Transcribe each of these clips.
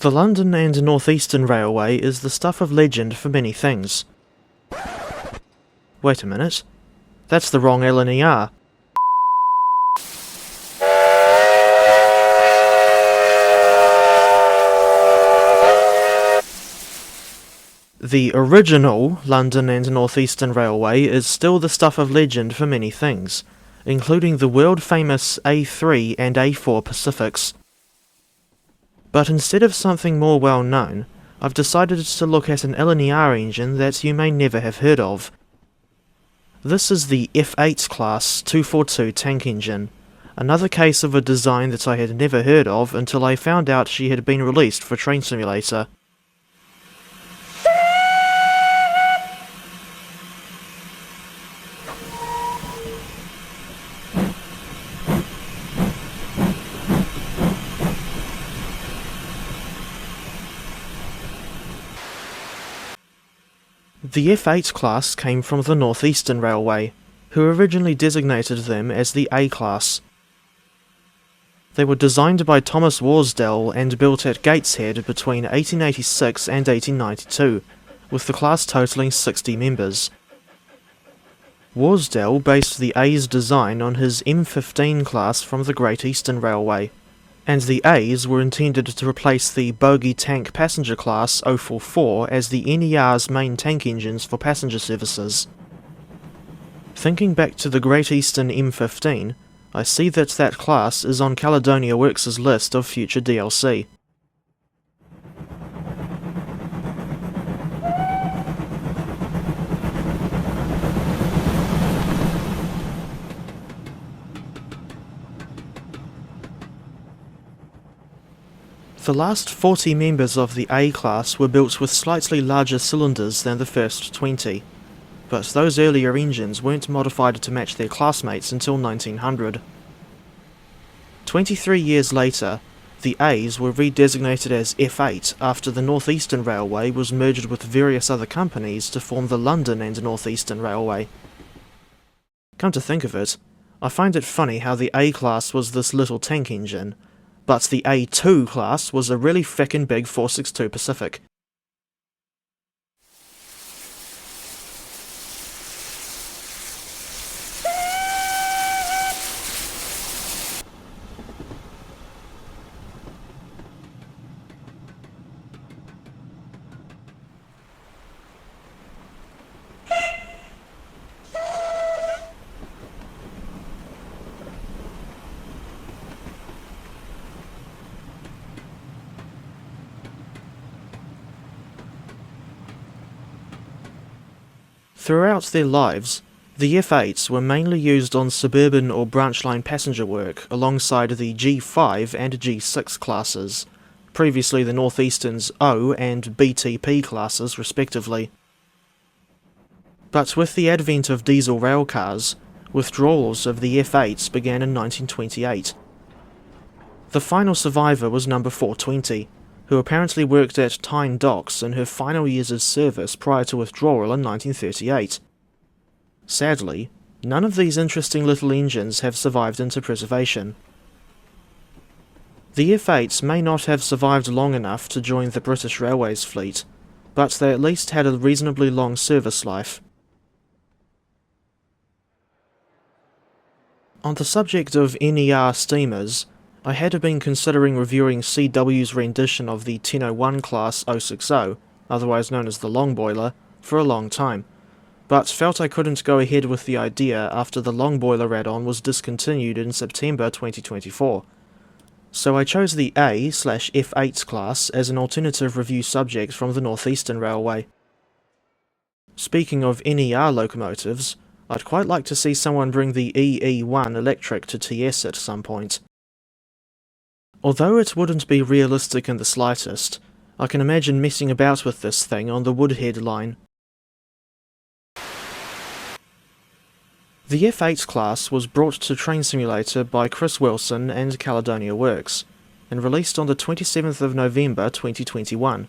The London and North Eastern Railway is the stuff of legend for many things. Wait a minute. That's the wrong LNER. The original London and North Eastern Railway is still the stuff of legend for many things, including the world-famous A3 and A4 Pacifics. But instead of something more well-known, I've decided to look at an LNER engine that you may never have heard of. This is the F8 class 242 tank engine, another case of a design that I had never heard of until I found out she had been released for Train Simulator. The F8 class came from the North Eastern Railway, who originally designated them as the A class. They were designed by Thomas Worsdale and built at Gateshead between 1886 and 1892, with the class totalling 60 members. Worsdale based the A's design on his M15 class from the Great Eastern Railway, and the A's were intended to replace the bogie tank passenger class 044 as the NER's main tank engines for passenger services. Thinking back to the Great Eastern M15, I see that that class is on Caledonia Works' list of future DLC. The last 40 members of the A class were built with slightly larger cylinders than the first 20, but those earlier engines weren't modified to match their classmates until 1900. 23 years later, the A's were redesignated as F8 after the North Eastern Railway was merged with various other companies to form the London and North Eastern Railway. Come to think of it, I find it funny how the A class was this little tank engine, but the A2 class was a really feckin' big 462 Pacific. Throughout their lives, the F8s were mainly used on suburban or branch line passenger work alongside the G5 and G6 classes, previously the North Eastern's O and BTP classes respectively. But with the advent of diesel railcars, withdrawals of the F8s began in 1928. The final survivor was number 420, who apparently worked at Tyne Docks in her final years of service prior to withdrawal in 1938. Sadly, none of these interesting little engines have survived into preservation. The F8s may not have survived long enough to join the British Railways fleet, but they at least had a reasonably long service life. On the subject of NER steamers, I had been considering reviewing CW's rendition of the 1001 class 060, otherwise known as the long boiler, for a long time, but felt I couldn't go ahead with the idea after the long boiler add-on was discontinued in September 2024. So I chose the A/F8 class as an alternative review subject from the North Eastern Railway. Speaking of NER locomotives, I'd quite like to see someone bring the EE1 electric to TS at some point. Although it wouldn't be realistic in the slightest, I can imagine messing about with this thing on the Woodhead line. The F8 class was brought to Train Simulator by Chris Wilson and Caledonia Works, and released on the 27th of November 2021.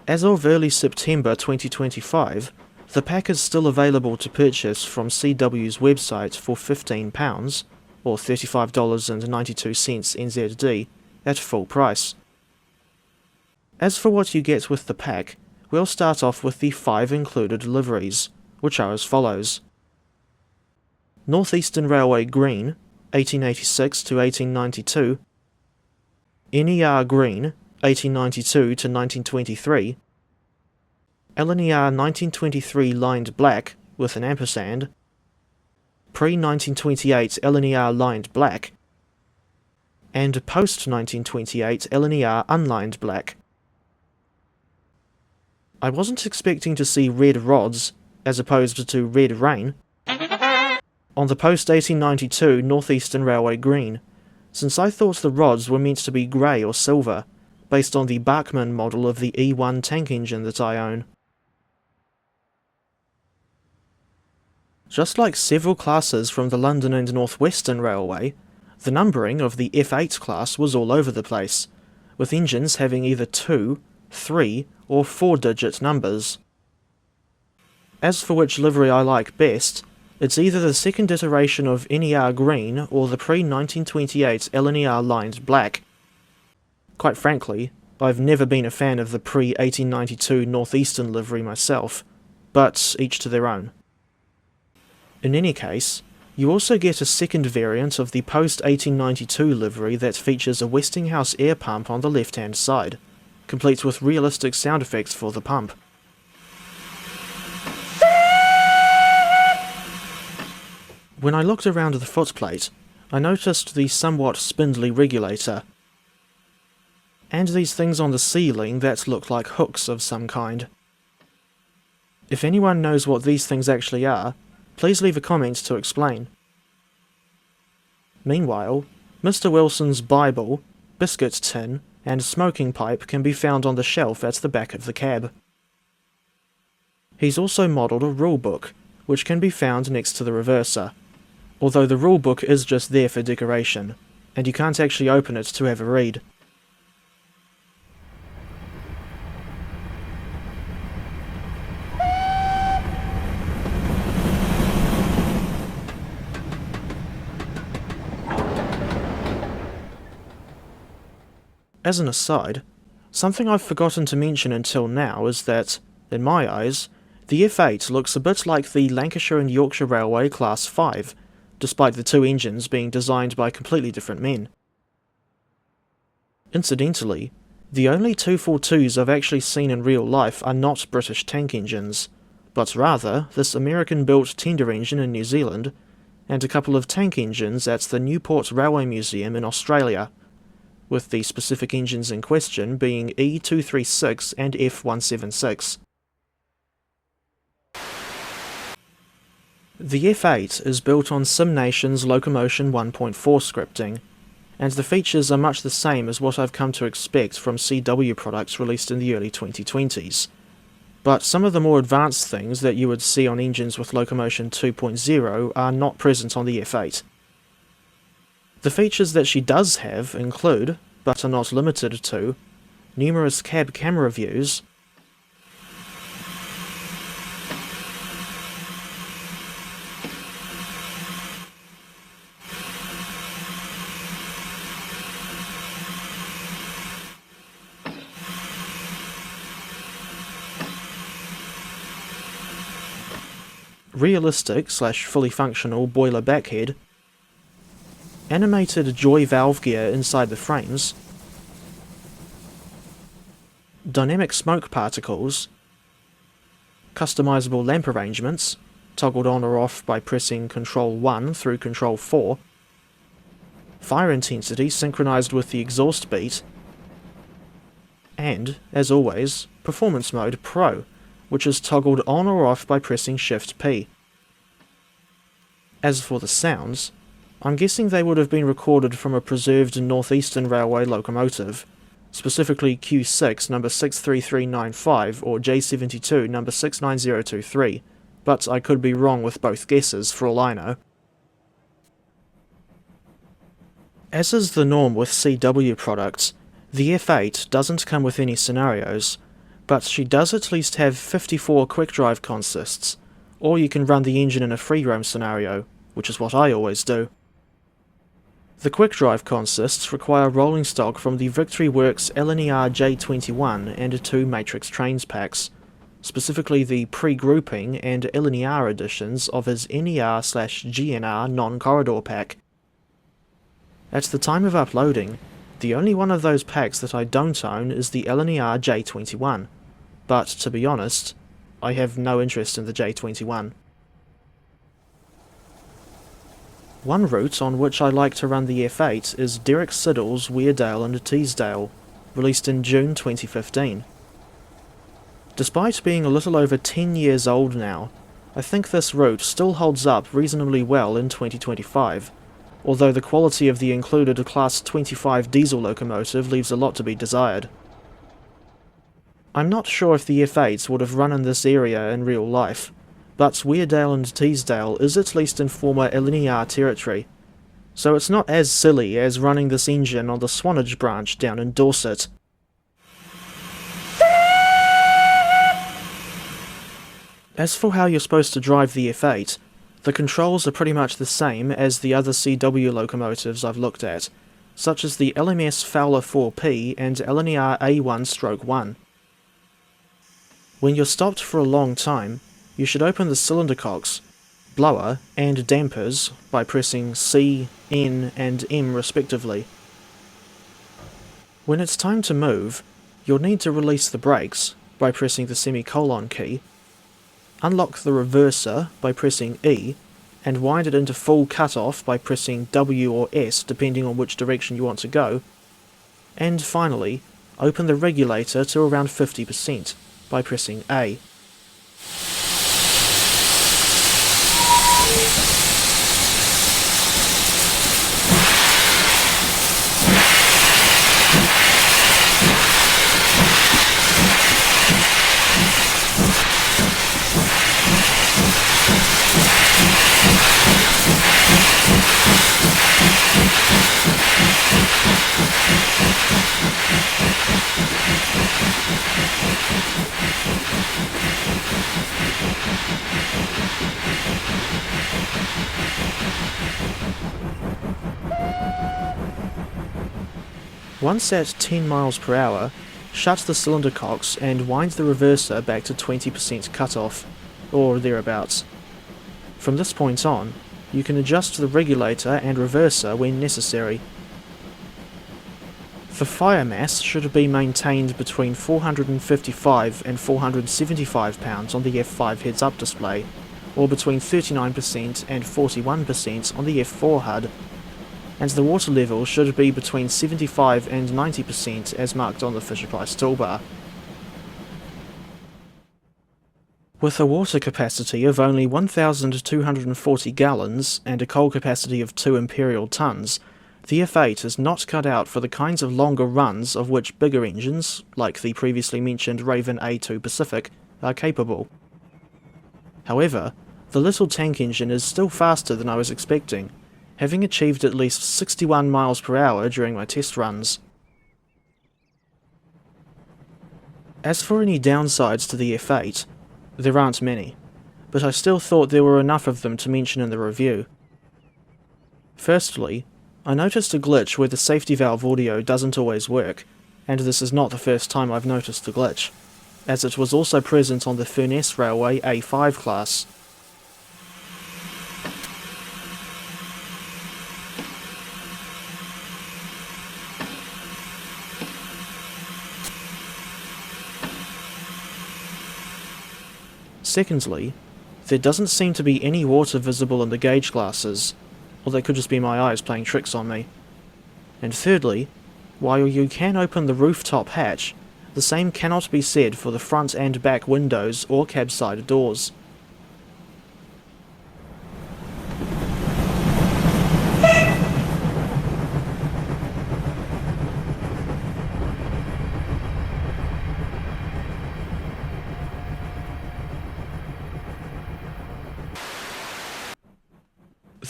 As of early September 2025, the pack is still available to purchase from CW's website for £15, or $35.92 NZD, at full price. As for what you get with the pack, we'll start off with the 5 included liveries, which are as follows. North Eastern Railway Green, 1886 to 1892, NER Green, 1892 to 1923, LNER 1923 lined black with an ampersand, pre-1928 LNER lined black, and post-1928 LNER unlined black. I wasn't expecting to see red rods, as opposed to red rain, on the post-1892 North Eastern Railway Green, since I thought the rods were meant to be grey or silver, based on the Bachmann model of the E1 tank engine that I own. Just like several classes from the London and North Western Railway, the numbering of the F8 class was all over the place, with engines having either 2, 3 or 4-digit numbers. As for which livery I like best, it's either the second iteration of NER Green or the pre-1928 LNER lined black. Quite frankly, I've never been a fan of the pre-1892 Northeastern livery myself, but each to their own. In any case, you also get a second variant of the post-1892 livery that features a Westinghouse air pump on the left-hand side, complete with realistic sound effects for the pump. When I looked around the footplate, I noticed the somewhat spindly regulator, and these things on the ceiling that look like hooks of some kind. If anyone knows what these things actually are, please leave a comment to explain. Meanwhile, Mr. Wilson's Bible, biscuit tin, and smoking pipe can be found on the shelf at the back of the cab. He's also modelled a rulebook, which can be found next to the reverser, although the rulebook is just there for decoration, and you can't actually open it to have a read. As an aside, something I've forgotten to mention until now is that, in my eyes, the F8 looks a bit like the Lancashire and Yorkshire Railway Class 5, despite the two engines being designed by completely different men. Incidentally, the only 242s I've actually seen in real life are not British tank engines, but rather this American-built tender engine in New Zealand, and a couple of tank engines at the Newport Railway Museum in Australia, with the specific engines in question being E236 and F176. The F8 is built on SimNation's Locomotion 1.4 scripting, and the features are much the same as what I've come to expect from CW products released in the early 2020s. But some of the more advanced things that you would see on engines with Locomotion 2.0 are not present on the F8. The features that she does have include, but are not limited to, numerous cab camera views, realistic / fully functional boiler backhead, animated joy valve gear inside the frames, dynamic smoke particles, customizable lamp arrangements, toggled on or off by pressing Ctrl 1 through Ctrl 4, fire intensity synchronized with the exhaust beat, and, as always, Performance Mode Pro, which is toggled on or off by pressing Shift P. As for the sounds, I'm guessing they would have been recorded from a preserved Northeastern Railway locomotive, specifically Q6 number 63395 or J72 number 69023, but I could be wrong with both guesses for all I know. As is the norm with CW products, the F8 doesn't come with any scenarios, but she does at least have 54 quick-drive consists, or you can run the engine in a free-roam scenario, which is what I always do. The quick drive consists require rolling stock from the Victory Works LNER J21 and 2 matrix trains packs, specifically the pre-grouping and LNER editions of his NER/GNR non-corridor pack. At the time of uploading, the only one of those packs that I don't own is the LNER J21, but to be honest, I have no interest in the J21. One route on which I like to run the F8 is Derek Siddle's Weardale and Teesdale, released in June 2015. Despite being a little over 10 years old now, I think this route still holds up reasonably well in 2025, although the quality of the included Class 25 diesel locomotive leaves a lot to be desired. I'm not sure if the F8s would have run in this area in real life, but Weardale and Teesdale is at least in former LNER territory, so it's not as silly as running this engine on the Esthwaite Branch down in Dorset. As for how you're supposed to drive the F8, the controls are pretty much the same as the other CW locomotives I've looked at, such as the LMS Fowler 4P and LNER A1/1. When you're stopped for a long time, you should open the cylinder cocks, blower, and dampers by pressing C, N, and M respectively. When it's time to move, you'll need to release the brakes by pressing the semicolon key, unlock the reverser by pressing E, and wind it into full cut-off by pressing W or S depending on which direction you want to go, and finally, open the regulator to around 50% by pressing A. Once at 10 miles per hour, shut the cylinder cocks and wind the reverser back to 20% cut-off, or thereabouts. From this point on, you can adjust the regulator and reverser when necessary. The fire mass should be maintained between 455 and 475 pounds on the F5 heads-up display, or between 39% and 41% on the F4 HUD, and the water level should be between 75 and 90% as marked on the Fisher-Price toolbar. With a water capacity of only 1,240 gallons and a coal capacity of 2 imperial tons, the F8 is not cut out for the kinds of longer runs of which bigger engines, like the previously mentioned Raven A2 Pacific, are capable. However, the little tank engine is still faster than I was expecting, having achieved at least 61 miles per hour during my test runs. As for any downsides to the F8, there aren't many, but I still thought there were enough of them to mention in the review. Firstly, I noticed a glitch where the safety valve audio doesn't always work, and this is not the first time I've noticed the glitch, as it was also present on the Furness Railway A5 class. Secondly, there doesn't seem to be any water visible in the gauge glasses, or that could just be my eyes playing tricks on me. And thirdly, while you can open the rooftop hatch, the same cannot be said for the front and back windows or cab side doors.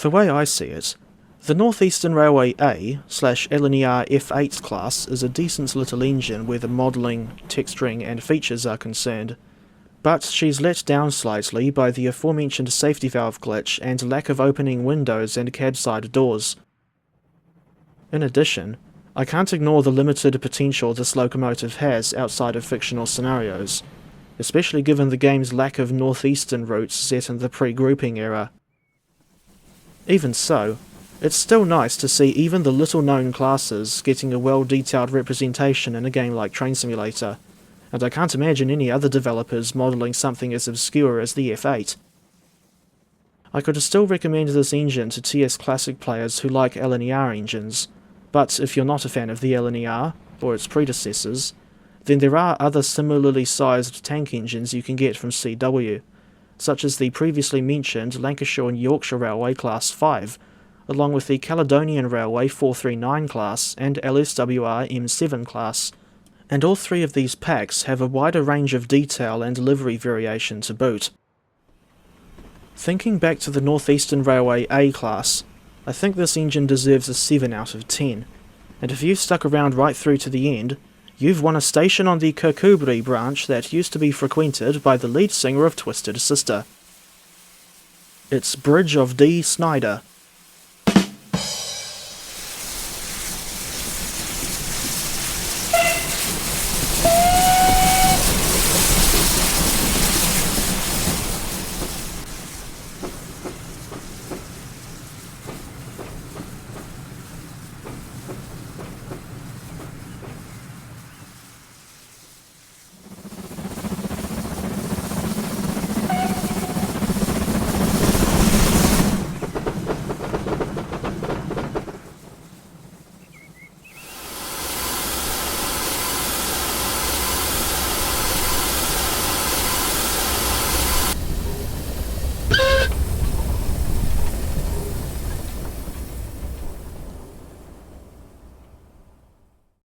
The way I see it, the Northeastern Railway A/LNER F8 class is a decent little engine where the modelling, texturing and features are concerned, but she's let down slightly by the aforementioned safety valve glitch and lack of opening windows and cab side doors. In addition, I can't ignore the limited potential this locomotive has outside of fictional scenarios, especially given the game's lack of northeastern routes set in the pre-grouping era. Even so, it's still nice to see even the little-known classes getting a well-detailed representation in a game like Train Simulator, and I can't imagine any other developers modelling something as obscure as the F8. I could still recommend this engine to TS Classic players who like LNER engines, but if you're not a fan of the LNER, or its predecessors, then there are other similarly sized tank engines you can get from CW, such as the previously mentioned Lancashire and Yorkshire Railway Class 5, along with the Caledonian Railway 439 class and LSWR M7 class, and all three of these packs have a wider range of detail and livery variation to boot. Thinking back to the Northeastern Railway A class, I think this engine deserves a 7 out of 10, and if you've stuck around right through to the end, you've won a station on the Kirkcudbright branch that used to be frequented by the lead singer of Twisted Sister. It's Bridge of D. Snyder,